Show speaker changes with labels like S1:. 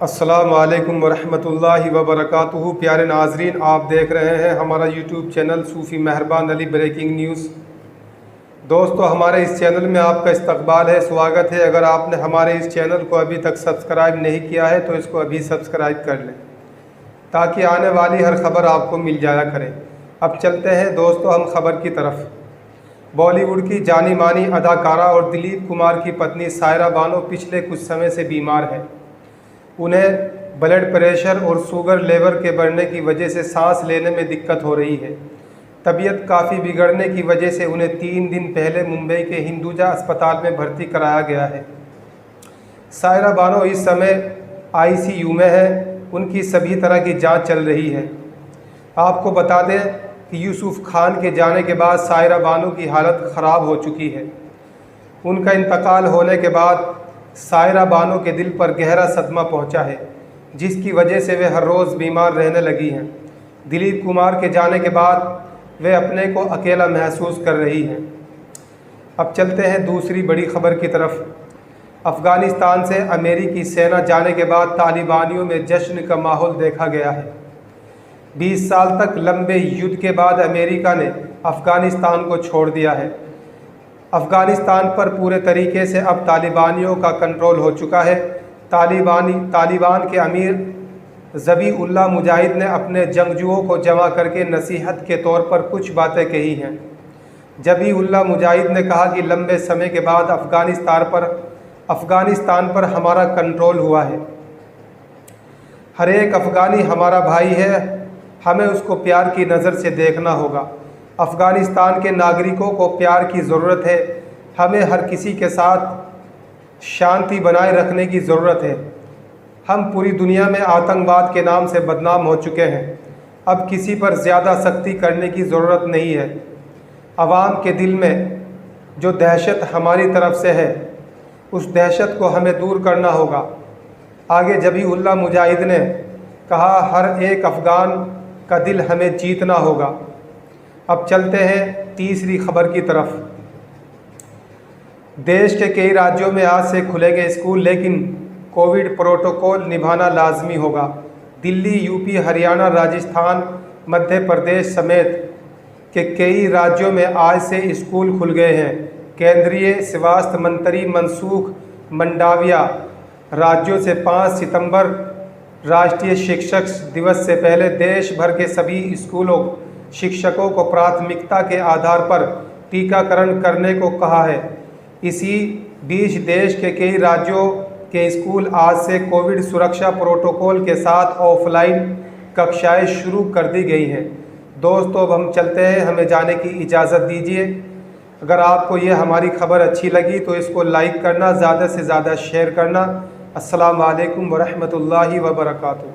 S1: अस्सलामु अलैकुम वरहमतुल्लाहि वबरकातुहू। प्यारे नाजरीन, आप देख रहे हैं हमारा यूट्यूब चैनल सूफ़ी मेहरबान अली ब्रेकिंग न्यूज़। दोस्तों, हमारे इस चैनल में आपका इस्तकबाल है, स्वागत है। अगर आपने हमारे इस चैनल को अभी तक सब्सक्राइब नहीं किया है तो इसको अभी सब्सक्राइब कर लें ताकि आने वाली हर खबर आपको मिल जाया करे। अब चलते हैं दोस्तों हम खबर की तरफ। बॉलीवुड की जानी मानी अदाकारा और दिलीप कुमार की पत्नी सायरा बानो पिछले कुछ समय से बीमार है। उन्हें ब्लड प्रेशर और शुगर लेवल के बढ़ने की वजह से सांस लेने में दिक्कत हो रही है। तबीयत काफ़ी बिगड़ने की वजह से उन्हें 3 दिन पहले मुंबई के हिंदुजा अस्पताल में भर्ती कराया गया है। सायरा बानो इस समय आईसीयू में है। उनकी सभी तरह की जांच चल रही है। आपको बता दें कि यूसुफ खान के जाने के बाद सायरा बानो की हालत ख़राब हो चुकी है। उनका इंतकाल होने के बाद सायरा बानो के दिल पर गहरा सदमा पहुंचा है, जिसकी वजह से वे हर रोज़ बीमार रहने लगी हैं। दिलीप कुमार के जाने के बाद वे अपने को अकेला महसूस कर रही हैं। अब चलते हैं दूसरी बड़ी खबर की तरफ। अफ़गानिस्तान से अमेरिकी सेना जाने के बाद तालिबानियों में जश्न का माहौल देखा गया है। 20 साल तक लंबे युद्ध के बाद अमेरिका ने अफ़गानिस्तान को छोड़ दिया है। अफ़गानिस्तान पर पूरे तरीके से अब तालिबानियों का कंट्रोल हो चुका है। तालिबान के अमीर ज़बीउल्लाह मुजाहिद ने अपने जंगजुओं को जमा करके नसीहत के तौर पर कुछ बातें कही हैं। ज़बीउल्लाह मुजाहिद ने कहा कि लंबे समय के बाद अफ़गानिस्तान पर हमारा कंट्रोल हुआ है। हर एक अफ़गानी हमारा भाई है, हमें उसको प्यार की नज़र से देखना होगा। अफ़गानिस्तान के नागरिकों को प्यार की ज़रूरत है। हमें हर किसी के साथ शांति बनाए रखने की ज़रूरत है। हम पूरी दुनिया में आतंकवाद के नाम से बदनाम हो चुके हैं। अब किसी पर ज़्यादा सख्ती करने की ज़रूरत नहीं है। आवाम के दिल में जो दहशत हमारी तरफ से है, उस दहशत को हमें दूर करना होगा। आगे ज़बीउल्लाह मुजाहिद ने कहा, हर एक अफ़गान का दिल हमें जीतना होगा। अब चलते हैं तीसरी खबर की तरफ। देश के कई राज्यों में आज से खुलेंगे स्कूल, लेकिन कोविड प्रोटोकॉल निभाना लाजमी होगा। दिल्ली, यूपी, हरियाणा, राजस्थान, मध्य प्रदेश समेत के कई राज्यों में आज से स्कूल खुल गए हैं। केंद्रीय स्वास्थ्य मंत्री मनसुख मंडाविया राज्यों से 5 सितंबर राष्ट्रीय शिक्षक दिवस से पहले देश भर के सभी स्कूलों शिक्षकों को प्राथमिकता के आधार पर टीकाकरण करने को कहा है। इसी बीच देश के कई राज्यों के स्कूल आज से कोविड सुरक्षा प्रोटोकॉल के साथ ऑफलाइन कक्षाएं शुरू कर दी गई हैं। दोस्तों, अब हम चलते हैं, हमें जाने की इजाज़त दीजिए। अगर आपको ये हमारी खबर अच्छी लगी तो इसको लाइक करना, ज़्यादा से ज़्यादा शेयर करना। अस्सलामु अलैकुम वरहमतुल्लाहि वबरकातुहू।